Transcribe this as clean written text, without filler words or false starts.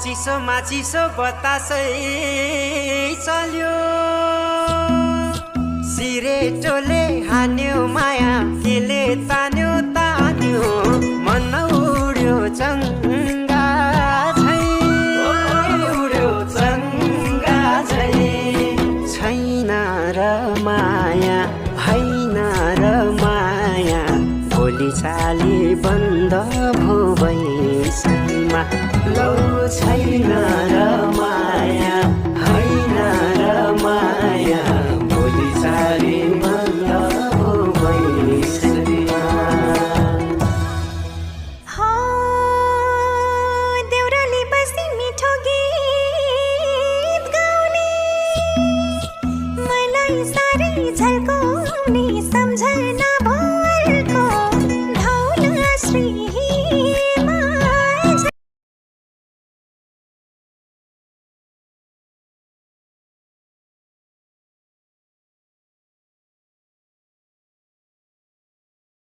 चिसोमा चिसो बतासै चल्यो सिरेटोले हान्यो माया केले तान्यो तान्यो मन उड्यो चङ्गा झै उड्यो चङ्गा झै छैन र माया होइन र माया भोलि चाली बन्द भो भैँसीमा लौ छैन र